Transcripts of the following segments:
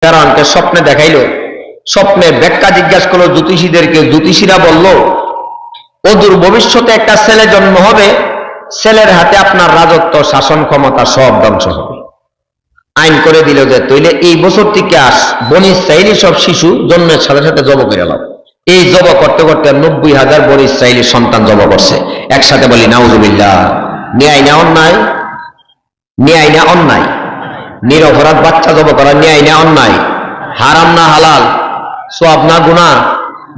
ফেরাউনকে স্বপ্নে দেখাইলো, স্বপ্নে ব্যাখ্যা জিজ্ঞাসা করলো জ্যোতিষীদেরকে, জ্যোতিষীরা বলল অদূর ভবিষ্যতে একটা ছেলে জন্ম হবে, ছেলের হাতে আপনার রাজত্ব শাসন ক্ষমতা সব ধ্বংস হবে। আইন করে দিল যে তইলে এই বছর থেকে বনি ইসরাইলি সব শিশু জন্মের সাথে সাথে জব করে এলাম। এই জব করতে করতে 90,000 বনি ইসরাইলি সন্তান জব করছে। একসাথে বলি নাউজুবিল্লাহ। ন্যায় না অন্যায়? ন্যায় না অন্যায়? নিরপরাধ বাচ্চা জব করা ন্যায় না অন্যায়? হারাম না হালাল? সওয়াব না গুনাহ?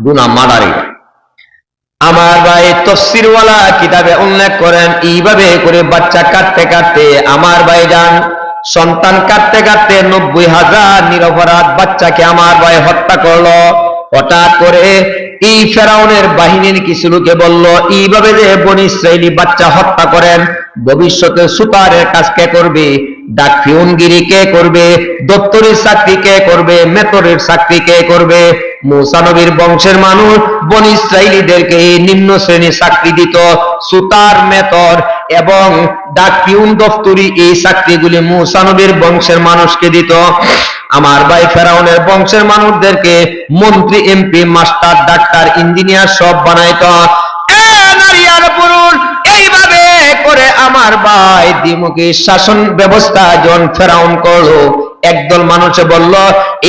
গুনাহ, মার্ডারি। আমার ভাই তাফসীরওয়ালা কিতাবে উল্লেখ করেন এইভাবে করে বাচ্চা কাটতে কাটতে আমার ভাই যান সন্তান কাটতে কাটতে 90,000 নিরপরাধ বাচ্চাকে আমার ভাই হত্যা করলো। হঠাৎ করে এই ফেরাউনের বাহিনীর কিছু লোকে বলল এইভাবে যে বনি ইসরাইলি বাচ্চা হত্যা করেন, ভবিষ্যতে সুতারের কাজ কে করবে, ডাক পিয়নগিরি কে করবে, দপ্তরের চাকরি কে করবে, মেতরের চাকরি কে করবে? মূসা নবীর বংশের মানুষ বনি ইসরাইলীদেরকে নিম্ন শ্রেণীর চাকরি দিত, সুতার, মেতর এবং ডাক পিয়ন দপ্তরি, এই চাকরিগুলি মূসা নবীর বংশের মানুষকে দিত। আমার ভাই ফেরাউনের বংশের মানুষদেরকে মন্ত্রী, এমপি, মাস্টার, ডাক্তার, ইঞ্জিনিয়ার সব বানাইতো। নারী আর পুরুষ এইভাবে করে আমার ভাই দ্বিমুখী শাসন ব্যবস্থা যখন ফেরাউন করলো, একদল মানুষে বলল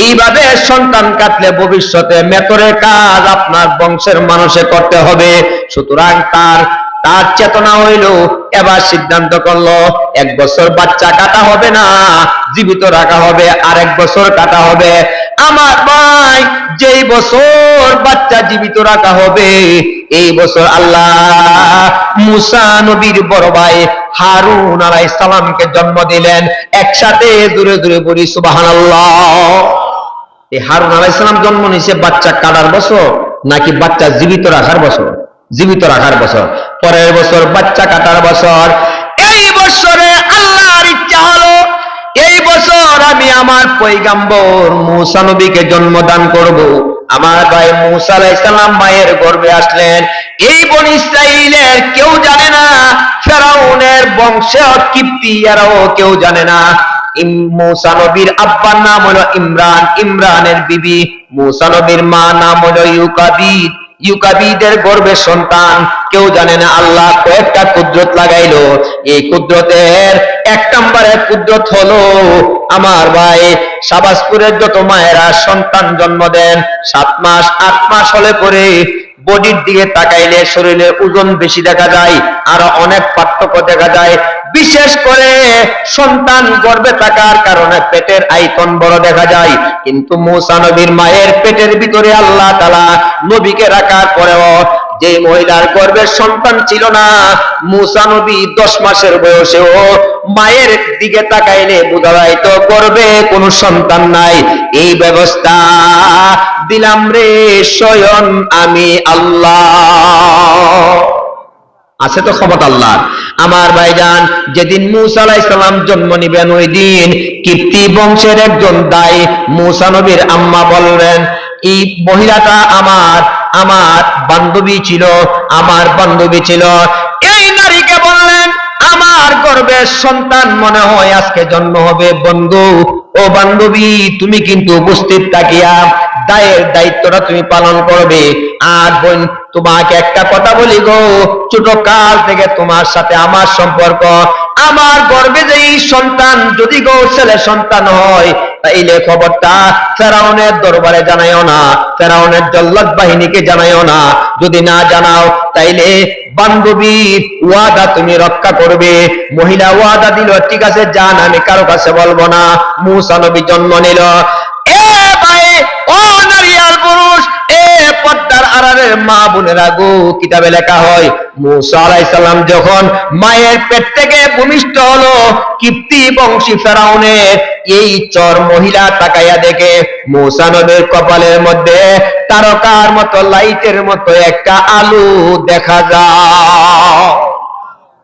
এইভাবে সন্তান কাটলে ভবিষ্যতে মেতরের কাজ আপনার বংশের মানুষে করতে হবে। সুতরাং তার চেতনা হইল, এবার সিদ্ধান্ত করলো 1 বছর বাচ্চা কাটা হবে না, জীবিত রাখা হবে, আর 1 বছর কাটা হবে। আমার ভাই যেই বছর বাচ্চা জীবিত রাখা হবে এই বছর আল্লাহ মূসা নবীর বড় ভাই হারুন আলাইহিস সালামকে জন্ম দিলেন। একসাথে জোরে জোরে বলি সুবহানাল্লাহ। এই হারুন আলাইহিস সালাম জন্ম নিয়েছে বাচ্চা কাটার বছর নাকি বাচ্চা জীবিত রাখার বছর? জীবিত রাখার বছর। পরের বছর বাচ্চা কাটার বছর। এই বছরে আল্লাহর ইচ্ছা হলো এই বছর আমি আমার পয়গম্বর মূসা নবীকে জন্মদান করব। আমার ভাই মূসা আলাইহিস সালাম মায়ের গর্ভে আসলেন। এই বনি ইসরাইলের কেউ জানে না, ফেরাউনের বংশে কিপ্তিয়ারাও কেউ জানে না। মূসা নবীর আব্বার নাম হলো ইমরান, ইমরানের বিবি। মূসা নবীর মা নাম হলো ইউকাবিদ, ইউকাবিদের গর্ভের সন্তান। কেউ জানে না। আল্লাহ কয়েকটা কুদরত লাগাইলো। এই কুদরতের 1 নম্বরের কুদরত হলো আমার ভাই শাবাসপুরের যত মায়েরা সন্তান জন্ম দেন 7 মাস 8 মাস হলে পরে বডির দিকে তাকাইলে শরীরে ওজন বেশি দেখা যায়, আরো অনেক পার্থক্য দেখা যায়। বিশেষ করে সন্তান গর্ভে থাকার কারণে পেটের আয়তন বড় দেখা যায়। কিন্তু মূসা নবীর মায়ের পেটের ভিতরে আল্লাহ তাআলা নবীকে রাখার পরেও যে মহিলার গর্ভে সন্তান ছিল না, মূসা নবী 10 মাসের বয়সেও মায়ের দিকে তাকাইলে বোঝা যাইতো গর্ভে কোনো সন্তান নাই। এই ব্যবস্থা দিলাম রে স্বয়ং আমি আল্লাহ। আছে তো ক্ষমতা আল্লাহ। আমার ভাইজান যেদিন মূসা আলাইহিস সালাম জন্ম নিবেন ওই দিন কিপ্তি বংশের একজন দাই মূসা নবীর আম্মা বললেন এই মহিলাটা আমার বান্ধবী ছিল, আমার বান্ধবী ছিল। এই নারীকে বললেন আমার গর্ভের সন্তান মনে হয় আজকে জন্ম হবে। বন্ধু ও বান্ধবী তুমি কিন্তু উপস্থিত থাকিয়া দায়ের দায়িত্বটা তুমি পালন করবে। আর বোন তোমাকে একটা কথা বলি গো, ছোট কাল থেকে তোমার সাথে আমার সম্পর্ক। আমার গর্ভে যে সন্তান যদি গো ছেলে সন্তান হয় তাইলে খবরটা ফেরাউনের দরবারে জানাইও না, ফেরাউনের জল্লাদ বাহিনীকে জানাইও না। যদি না জানাও তাইলে বান্ধবীর ওয়াদা তুমি রক্ষা করবে। মহিলা ওয়াদা দিল ঠিক আছে যান, আমি কারো কাছে বলবো না। মূসা নবী জন্ম নিল। এ ভাই ও নারী আর পুরুষ, এ পর্দার আড়ালের মা বোনেরা গো, কিতাবে লেখা হয় মূসা আলাইহিস সালাম যখন মায়ের পেট থেকে ভূমিষ্ঠ হলো কিপ্তি বংশী ফেরাউনের এই চর মহিলা তাকাইয়া দেখে মূসা নবীর কপালের মধ্যে তারকার মতো লাইটের মতো একটা আলো দেখা যায়।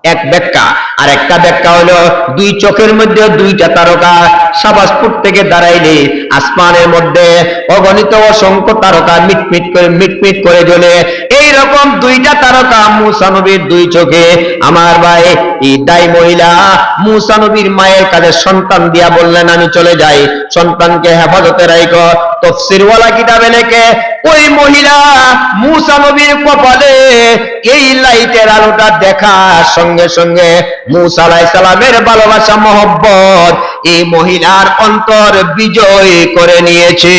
এক ব্যাখ্যা। আর একটা ব্যাখ্যা হলো 2 চোখের মধ্যে 2টা তারকা। শাবাসপুর থেকে দাঁড়াইলে আসমানের মধ্যে অগণিত অসংখ্য তারকা মিটমিট করে জ্বলে। এইরকম 2টা তারকা মূসা নবীর 2 চোখে। আমার ভাই এই দাই মহিলা মূসা নবীর মায়ের কাছে সন্তান দিয়া বললেন আমি চলে যাই, সন্তানকে হেফাজতে রাখো। তাফসীরওয়ালা কিতাবে লেখে ওই মহিলা মূসা নবীর কপালে এই লাইটের আলোটা দেখার সঙ্গে সঙ্গে মূসা আলাইহিস সালামের ভালোবাসা মহব্বত এই মহিলার অন্তর বিজয় করে নিয়েছে।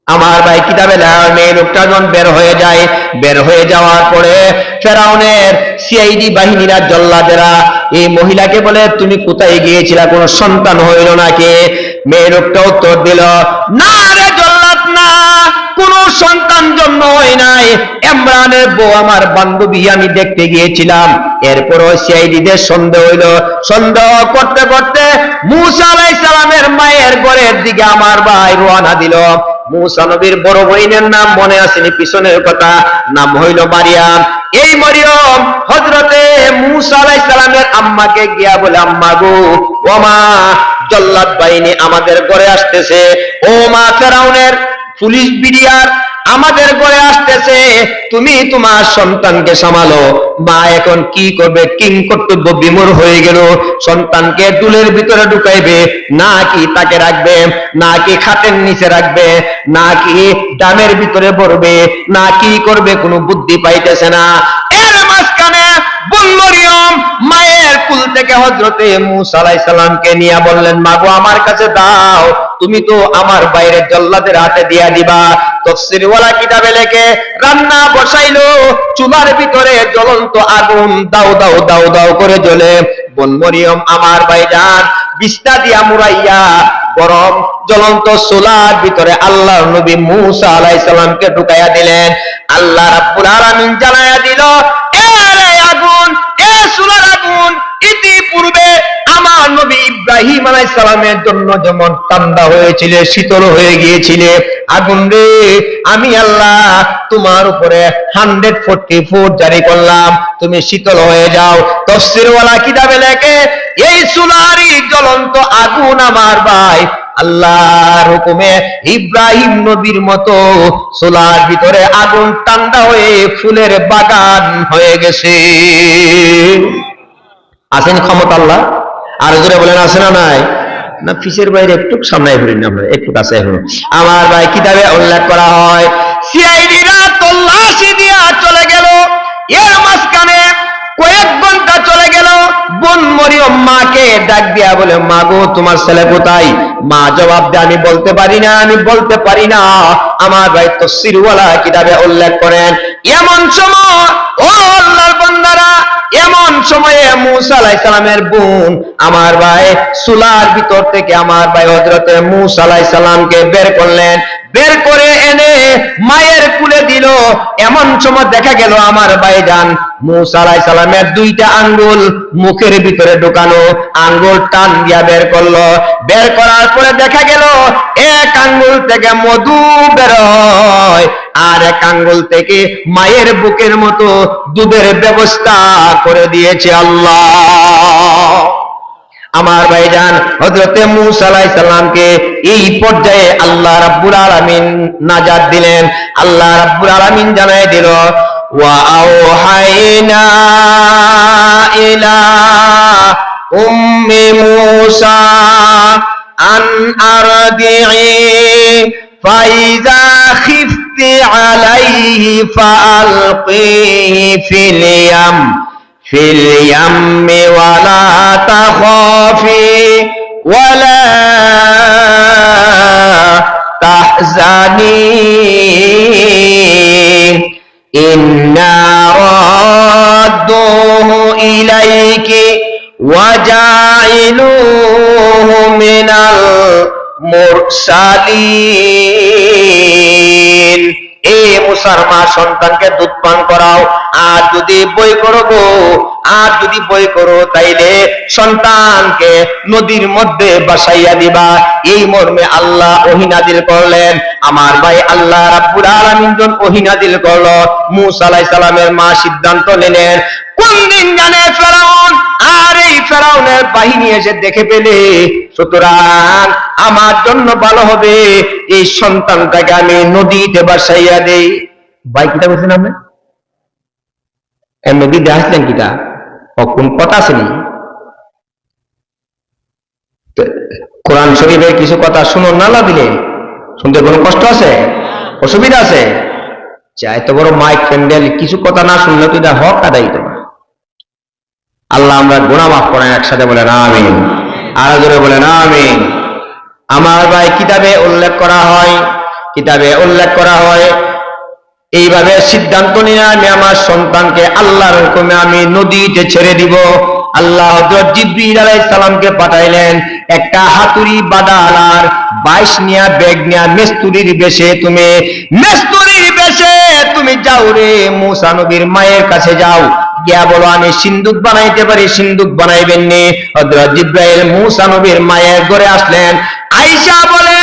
আমার ভাই কিতাবে মেয়ে লোকটা যখন বের হয়ে যায়, বের হয়ে যাওয়ার পরে ফেরাউনের সিআইডি বাহিনীরা, জল্লাদেরা এই মহিলাকে বলে তুমি কোথায় গিয়েছিলা, কোনো সন্তান হইল নাকি? মেয়ে লোকটা উত্তর দিল, না রে জল্লাদ, না, কোন সন্তান জন্ম হয় নাই। ইমরানের বউ আমার বান্ধবী, আমি দেখতে গিয়েছিলাম। এরপরও সিআইডিদের সন্দেহ হইল। সন্দেহ করতে করতে মূসা আলাইহিস সালামের মায়ের ঘরের দিকে আমার ভাই রওনা দিল। মূসা নবীর বড় বোনের নাম মনে আসেনি, পিছনের কথা, নাম হইল মারিয়াম। এই মরিয়ম হযরতে মূসা আলাইহিস সালামের আম্মাকে গিয়া বলে, আম্মা গো, ও মা, জল্লাদ বাহিনী আমাদের ঘরে আসতেছে, ও মা ফেরাউনের পুলিশ বিডিআর আমাদের ঘরে আসতেছে, তুমি তোমার সন্তানকে সামালো। মা এখন কি করবে, কিং কর্তব্য বিমূঢ় হয়ে গেল। সন্তানকে দুলের ভিতরে ঢুকাইবে নাকি তাকে রাখবে, নাকি খাটের নিচে রাখবে, নাকি ডামের ভিতরে ভরবে, না কি করবে, কোনো বুদ্ধি পাইতেছে না। এর মাঝখানে বোন মরিয়ম মায়ের কুল থেকে হযরতে মূসা আলাইহিস সালামকে নিয়ে বললেন, মা গো, আমার কাছে দাও, তুমি তো আমার বাইরে জল্লাদের হাতে দিয়া দিবা। তাফসীরওয়ালা কিতাবে লেখে রান্না বসাইলো, চুলার ভিতরে জ্বলন্ত আগুন দাও দাও দাও দাও করে জ্বলে। বোন মরিয়ম আমার ভাইজান বিছনা দিয়া মুড়াইয়া গরম জ্বলন্ত চুলার ভিতরে আল্লাহর নবী মূসা আলাইহিস সালামকে ঢুকাইয়া দিলেন। আল্লাহ রাব্বুল আলামিন জানাইয়া দিল, এ আগুন, এ চুলার আগুন, ইতিপূর্বে আমার নবী ইব্রাহিম আলাইহিস সালামের জন্য যেমন ঠান্ডা হয়েছিল, শীতল হয়ে গিয়েছিল, আগুন রে, আমি আল্লাহ তোমার উপরে 144 জারি করলাম, তুমি শীতল হয়ে যাও। তাফসীরওয়ালা কিতাবে লেখে এই চুলারই জ্বলন্ত আগুন আমার ভাই আল্লাহর হুকুমে ইব্রাহিম নবীর মতো চুলার ভিতরে আগুন ঠান্ডা হয়ে ফুলের বাগান হয়ে গেছে। আছেন ক্ষমতা আল্লাহ? আর জোরে বলেন, আছে না নাই? না পিসের বাইরে একটু সামনে ঘুরিন, আমরা একটু কাছে এখন। আমার ভাই কিতাবে উল্লেখ করা হয় সিআইডিরা তল্লাশি দিয়া চলে গেল। এর মাঝখানে কয়েক ঘন্টা চলে গেল। বোন মরিয়ম মাকে ডাক দিয়া বলে, মা গো, তোমার ছেলে কোথায়? মা জবাব দেয়, আমি বলতে পারি না, আমি বলতে পারি না। আমার ভাই তাফসীরওয়ালা কিতাবে উল্লেখ করেন এমন সময়, ও আল্লাহর বান্দারা, এমন সময়ে মূসা আলাইহিস সালামের বোন আমার ভাই চুলার ভিতর থেকে আমার ভাই হযরতে মূসা আলাইহিস সালামকে বের করলেন। বের করে এনে মায়ের কুলে দিল। এমন সময় দেখা গেল আমার ভাইজান মূসা আলাইহিস সালামের দুইটা আঙ্গুল মুখের ভিতরে ঢোকানো, আঙ্গুল টান দিয়া বের করলো। বের করার পরে দেখা গেল এক আঙ্গুল থেকে মধু বের হয়, আর এক আঙ্গুল থেকে মায়ের বুকের মতো দুধের ব্যবস্থা করে দিয়েছে আল্লাহ। আমার ভাইজান হযরতে মূসা আলাইহিস সালামকে এই পর্যায়ে আল্লাহ রাব্বুল আলামিন নাজাত দিলেন। আল্লাহ রাব্বুল আলামিন জানায় দিল, ওয়া আওহাইনা ইলা উম্মি মূসা আন আরদি'i ফাইজা খিফতি আলাইহি ফাআলকিহি ফিল ইয়াম্মি ওয়ালা তাখাফি ওয়ালা তাহজানি ইন্না রাদ্দুহু ইলাইকি ওয়া জাইলুহু মিনাল মুরসালিন। এ মূসার মা, সন্তানকে দুধ পান করাও, আর যদি বই করো তাইলে সন্তানকে নদীর মধ্যে বাসাইয়া দিবা। এই মর্মে আল্লাহ ওহী নাযিল করলেন। আমার ভাই আল্লাহ রাব্বুল আলামিন যখন ওহী নাযিল করলো, মূসা আলাইহিস সালামের মা সিদ্ধান্ত নিলেন, কোন দিন জানে ফেরাউন আর এই ফেরাউনের বাহিনী এসে দেখে পেলে, সুতরাং আমার জন্য ভালো হবে এই সন্তানটাকে আমি নদীতে বাসাইয়া দেই। ভাই কিটা বলছেন আপনি? নদীতে আসলেন কিটা? কোন কথা আসেনি? কোরআন শরীফের কিছু কথা শুনুন না দিলে শুনতে কোনো কষ্ট আছে, অসুবিধা আছে? চাই তো বড় মাইক প্যান্ডেল, কিছু কথা না শুনলে তো এটা হক আদায় তোমার। আল্লাহ আমরা গুনাহ মাফ করেন, একসাথে বলেন আমিন, আর জোরে বলেন আমিন। আমার ভাই কিতাবে উল্লেখ করা হয় এইভাবে সিদ্ধান্ত নিয়ে আমি আমার সন্তানকে আল্লাহর হুকুমে আমি নদীতে ছেড়ে দিব। আল্লাহ হযরত জিবরিল আলাইহিস সালামকে পাঠাইলেন একটা হাতুড়ি বাদালার 22 নিয়া ব্যাগ নিয়া মেস্তুরির বেশে তুমি যাও রে, মূসা নবীর মায়ের কাছে যাও, গিয়া বলো আমি সিন্দুক বানাইতে পারি, সিন্দুক বানাইবেন নি। হযরত জিবরাইল মূসা নবীর মায়ের ঘরে আসলেন। আয়েশা বলে,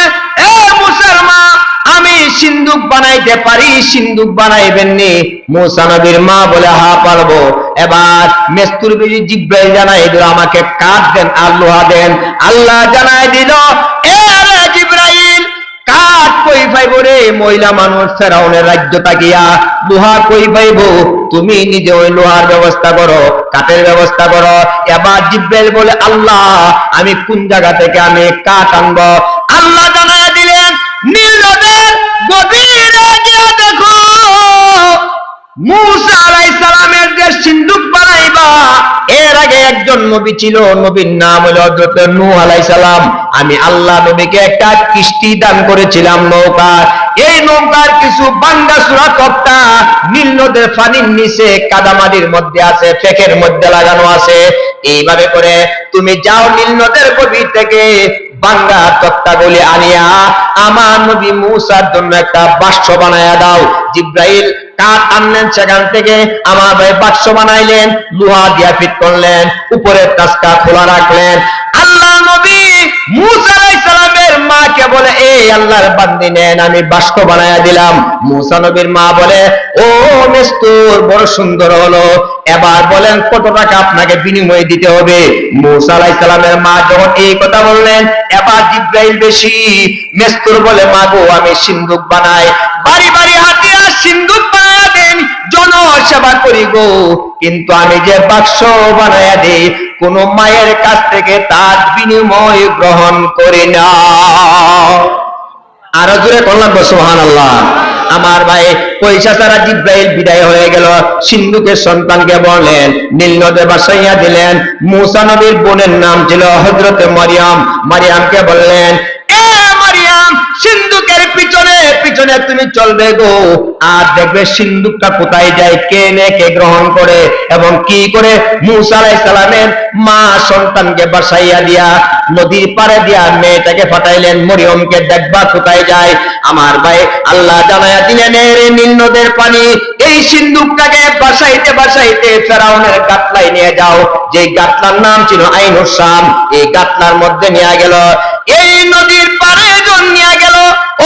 এ মূসার মা, আমি সিন্দুক বানাইতে পারি, সিন্দুক বানাইবেন নি? মূসা নবীর মা বলে, হ্যাঁ পারবো। এবার মেস্তুর বেশি জিবরাইল জানাই দিল, আমাকে কাঠ দেন আর লোহা দেন। আল্লাহ জানাই দিল, এ জিবরাইল, কাঠ কই পাইব রে? মহিলা মানুষ ফেরাউনের রাজ্য তাকিয়া লোহা কই পাইব? তুমি নিজে ওই লোহার ব্যবস্থা করো, কাঠের ব্যবস্থা করো। এবার জিবরাইল বলে, আল্লাহ আমি কোন জায়গা থেকে আমি কাঠ আনবো? আল্লাহ জানাই দিলেন, নীল নদের গভীরে গিয়ে দেখো, মূসা আলাইহিস সালামের যে সিন্দুক বানাইবা, এর আগে একজন নবী ছিল, নবীর নাম হলো হযরত নূহ আলাইহিস সালাম। আমি আল্লাহ নবীকে একটা কিস্তি দান করেছিলাম, নৌকা। এই নৌকার কিছু বাঙ্গা চূড়া তক্তা নীল নদের পানির নিচে কাদামাটির মধ্যে আছে, ফেকের মধ্যে লাগানো আছে। এইভাবে করে তুমি যাও নীল নদের গভীর থেকে বাঙ্গা তক্তাগুলি আনিয়া আমার নবী মূসার জন্য একটা বাক্স বানায়া দাও। জিবরাইল কাঠ আনলেন, সেখান থেকে আমার ভাই বাক্স বানাইলেন, লোহা দিয়া ফিট করলেন, উপরের কাজটা খোলা রাখলেন। আল্লাহ নবী মূসা আলাইহিস সালামের মাকে বলে, এই আল্লাহর বান্দি নেন, আমি বাক্স বানায়া দিলাম। মূসা নবীর মা বলে, ও মেস্তুর বড় সুন্দর হলো, এবার বলেন কত টাকা আপনাকে বিনিময় দিতে হবে? মূসা আলাইহিস সালামের মা যখন এই কথা বললেন, এবার জিবরাইল বেশি। মেস্তুর বলে, মা গো, আমি সিন্দুক বানাই, বাড়ি বাড়ি হাতিয়া সিন্দুক বানায়া দেন, জনসেবা করি গো, কিন্তু আমি যে বাক্স বানায়া দেই কোন মায়ের কাছ থেকে তার বিনিময় গ্রহণ করি না। আরো জোরে করলাম সুবহানাল্লাহ। আমার ভাই পয়সা ছাড়া জিবরাইল বিদায় হয়ে গেল। সিন্ধুকের সন্তানকে বললেন, নীল নদে বাসাইয়া দিলেন। মূসা নবীর বোনের নাম ছিল হযরত মারিয়াম। মারিয়ামকে বললেন, এ মারিয়াম, সিন্ধুকের পিছনে পিছনে তুমি চলবে গো, আর দেখবে সিন্ধুকটা কোথায় যায়, কে নেকে গ্রহণ করে এবং কি করে। মূসা আলাইহিস সালামের মা সন্তানকে বাসাইয়া দিয়া নদীর পাড়ে দিয়া মেয়েটাকে পাঠাইলেন, মরিয়মকে দেখবা কোথায় যায়। আমার ভাই আল্লাহ জানায়া দিলেন, এর নীল নদের পানি, এই সিন্ধুকটাকে বাসাইতে বাসাইতে ফেরাউনের গাটলায় নিয়ে যাও। যে গাটলার নাম ছিল আইনুস শাম, এই গাটলার মধ্যে নিয়ে গেল। এই নদীর পাড়ে নিয়ে গেল।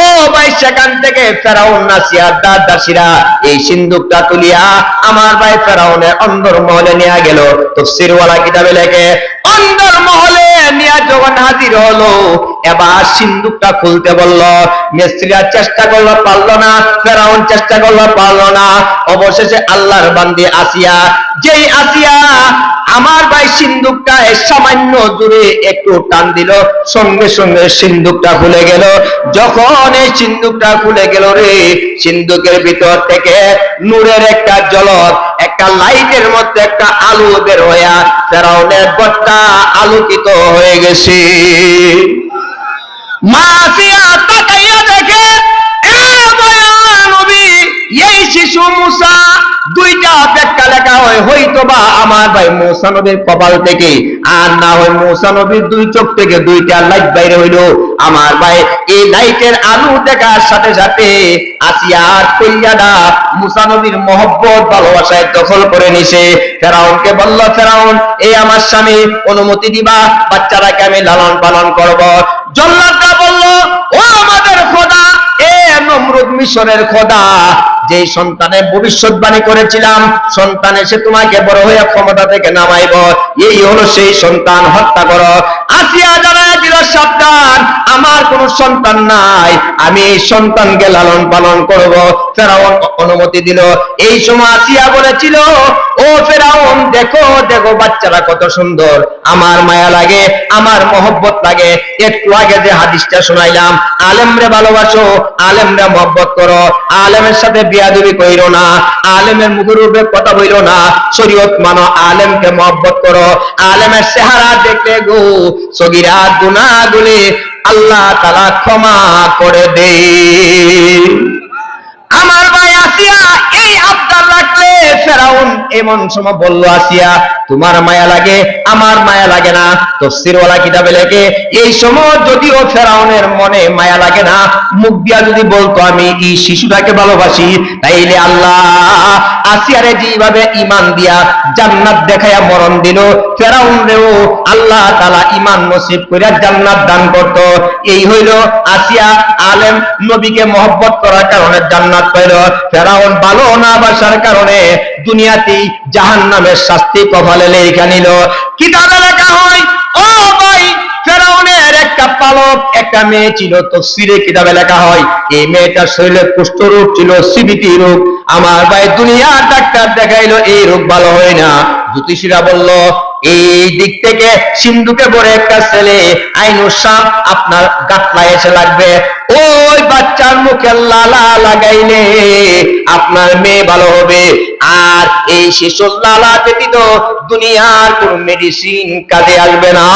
ও ভাই, সেখান থেকে ফেরাউন নাসিয়ার দাসীরা এই সিন্ধুকটা তুলিয়া আমার ভাই ফেরাউনের অন্দর মহলে নিয়ে গেল। তাফসীর ওয়ালা কিতাবে লেখে, অন্দর মহলে নিয়ে যখন হাজির হলো, এবার সিন্ধুকটা খুলতে বলল। মিস্ত্রিরা চেষ্টা করলো, পারলো না। ফেরাউন চেষ্টা করলো, পারলো না। অবশেষে আল্লাহর বান্দি আসিয়া, যেই আসিয়া আমার ভাই সিন্ধুকটা সামান্য দূরে একটু টান দিল, সঙ্গে সঙ্গে সিন্ধুকটা খুলে গেল। যখন এই সিন্ধুকটা খুলে গেল রে, সিন্ধুকের ভিতর থেকে নূরের একটা ঝলক, একটা লাইটের মধ্যে একটা আলো বের হইয়া ফেরাউনের ঘরটা আলোকিত হয়ে গেছে। মা আসিয়া তাকাইয়া দেখে, এ মায়া নবী, এই শিশু মূসা, দুইটা ব্যাখ্যা লেখা হয়, হয়তোবা আমার ভাই মূসা নবীর কপাল থেকে, আর না হয় মূসা নবীর দুই চোখ থেকে দুইটা লাইট বাইরে হইল। আমার ভাই এই লাইটের আলো দেখার সাথে সাথে আসিয়ার কলিজাটা মূসা নবীর মহব্বত ভালোবাসায় দখল করে নিছে। ফেরাউনকে বলল, ফেরাউন, এই আমার স্বামী, অনুমতি দিবা, বাচ্চাটাকে আমি লালন পালন করব। জল্লাদটা বলল, ও আমাদের খোদা, এ নমরুদ মিশরের খোদা, যে সন্তানের ভবিষ্যৎবাণী করেছিলাম, সন্তান এসে তোমাকে বড় হয়ে ক্ষমতা থেকে নামাইব, এই হলো সেই সন্তান, হত্যা করো। আসিয়া জানায় দিল, সাবধান, আমার কোন সন্তান নাই, আমি এই সন্তানকে লালন পালন করব। ফেরাউন অনুমতি দিল। এই সময় আসিয়া বলেছিল, ও ও ফেরাউন, দেখো দেখো বাচ্চারা কত সুন্দর, আমার মায়া লাগে, আমার মহব্বত লাগে। একটু আগে যে হাদিসটা শোনাইলাম, আলেমরে ভালোবাসো, আলেমরে মহব্বত করো, আলেমের সাথে বিয়াদবি কইরো না, আলেমের মুখের উপরে কথা বইরো না, শরীয়ত মানো, আলেমকে মহব্বত করো। আলেমের চেহারা দেখলে গো সগীরা গুনাহগুলি আল্লাহ তাআলা ক্ষমা করে দেয়। আমার ভাই আসিয়া এই আবদার রাখলে ফেরাউন এমন সময় বলল, আসিয়া তোমার মায়া লাগে, আমার মায়া লাগে না। তাফসীরওয়ালা কিতাবে লেখে, এই সময় যদিও ফেরাউনের মনে মায়া লাগে না, মুখ দিয়া যদি বলতো আমি এই শিশুটাকে ভালোবাসি, তাইলে আল্লাহ আসিয়ারে যেভাবে ঈমান দিয়া জান্নাত দেখায়া মরণ দিল, ফেরাউনরেও আল্লাহ তাআলা ঈমান নসিব কইরা জান্নাত দান করত। এই হইল আসিয়া আলেম নবীকে মহব্বত করার কারণে জান্নাত পাইল। ফেরাউন ভালো না বাসার কারণে দুনিয়াতেই জাহান্নামের শাস্তি কপালে লেখা নিল। কিতাবে লেখা হয়, ও ভাই, ফেরাউনের একটা পালক একটা মেয়ে ছিল। তাফসীরে কিতাবে লেখা হয়, এই মেয়েটার শরীরে কুষ্ঠরোগ ছিল, সিবিটি রোগ। আমার ভাই দুনিয়ার ডাক্তার দেখাইলো, এই রোগ ভালো হয় না। জ্যোতিষীরা বলল, এই দিক থেকে সিন্ধুকে ভরে একটা ছেলে আইনুর সাপ আপনার গাটলায় এসে লাগবে, ওই বাচ্চার মুখে লালা লাগাইলে আপনার মেয়ে ভালো হবে। আর এই শিশুর লালা ব্যতীত দুনিয়ার কোন মেডিসিন কাজে আসবে না।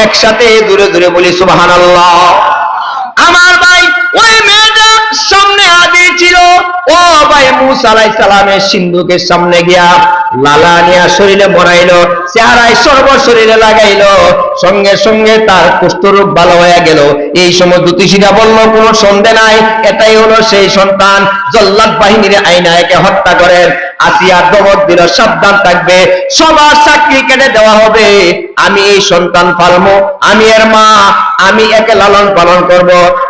একসাথে দূরে দূরে বলি সুবহানাল্লাহ। আমার ভাই ওই মেয়েটা সামনে হাজির ছিল। ও ভাই, মুসা আলাইহিস সালামের সিন্ধুকের সামনে গিয়া লালা নিয়া শরীরে মরাইলো, চেহারায় সর্ব শরীরে লাগাইলো, সঙ্গে সঙ্গে তার কুষ্ঠরোগ ভালো হয়ে গেল। এই সময় জ্যোতিষীরা বলল, কোনো সন্দেহ নাই, এটাই হলো সেই সন্তান। জল্লাদ বাহিনীর আইনা একে হত্যা করেন। আসিয়া দমক দিল, সাবধান থাকবে, সবার চাকরি কেটে দেওয়া হবে, আমি এই সন্তান পালবো, আমি এর মা, আমি একে লালন পালন করব।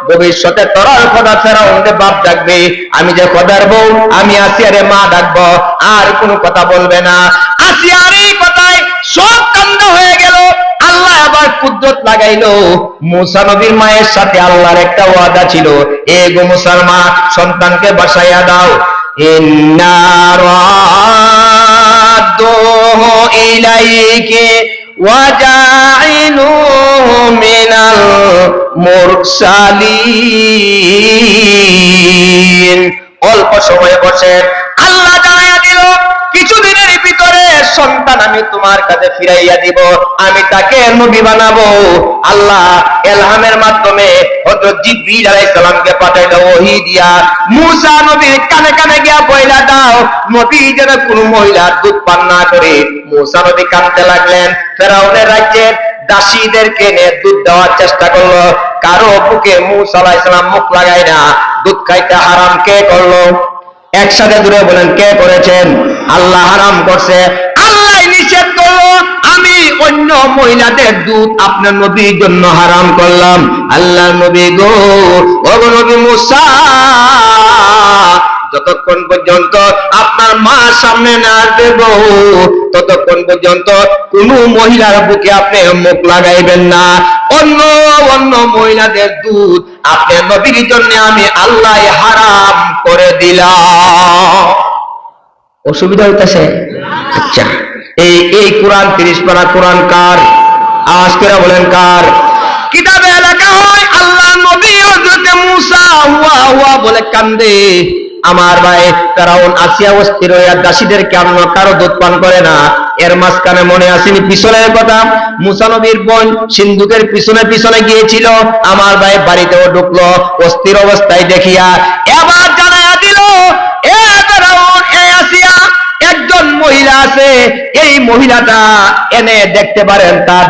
ভবিষ্যতে তোরার কথা ফেরাউনকে বাপ ডাকবে, আমি যে খোদার বউ, আমি আসিয়ারে মা ডাকবো, আর কোনো কথা বলবে না। আসিয়ার এই কথায় সব কান্না হয়ে গেল। আল্লাহ আবার কুদরত লাগাইলো। মুসা নবীর মায়ের সাথে আল্লাহর একটা ওয়াদা ছিল, এ গো মুসার মা, সন্তানকে বাসাইয়া দাও। ইন্না রাদ্দুহু ইলাইকি ওয়া জাইলুহু মিনাল মুরসালিন। অল্প সময়ে বসে আল্লাহ জানাইয়া দিল, কিছুদিনের ভিতরে সন্তান আমি তোমার কাছে ফিরাইয়া দিব, আমি তাকে নবী বানাবো। আল্লাহ ইলহামের মাধ্যমে হযরত জিবরীল আলাইহিস সালামকে পাঠাইলো ওহী দিয়া, মুসা নবীর কানে কানে গিয়া বইলা দাও, নবী যেন কোন মহিলার দুধ পান না করে। মুসা নবী কাঁদতে লাগলেন। ফেরাউনের রাজ্যের দাসীদেরকে নিয়ে দুধ দেওয়ার চেষ্টা করলো, কারো বুকে মুসা আলাইহিস সালাম মুখ লাগায় না। দুধ খাইতে হারাম কে করলো? একসাথে দূরে বলেন, কে করেছেন? আল্লাহ হারাম করছে, আল্লাহ নিষেধ করলো। আমি অন্য মহিলাদের দুধ আপনার নবীর জন্য হারাম করলাম। আল্লাহ নবী গো, ও নবী মুসা, যতক্ষণ পর্যন্ত আপনার মা সামনে না আসবে গো, ততক্ষণ পর্যন্ত কোন মহিলার বুকে আপনি মুখ লাগাইবেন না। অন্য অন্য মহিলাদের দুধ আপনার নবীর জন্য আমি আল্লাহ হারাম করে দিলাম। অসুবিধা হইতেছে? আচ্ছা, এই কোরআন 30 পারা কোরআন কার? আওয়াজ করে বলেন কার? কিতাবে লেখা হয়, আল্লাহ নবী হযরত মুসা হুয়া হুয়া বলে কান্দে। আমার ভাই ফেরাউন আসিয়া অস্থির হইয়া দাসীদেরকে অন্য কারো দুধ পান করে না। এর মাঝখানে মনে আসেনি পিছনের কথা, মুসা নবীর বোন সিন্ধুকের পিছনে পিছনে গিয়েছিল। আমার ভাই বাড়িতেও ঢুকলো অস্থির অবস্থায় দেখিয়া, এবার জানাইয়া দিল, এ ফেরাউন, এ আসিয়া, একজন মহিলা আছে, এই মহিলাটা এনে দেখতে পারেন তার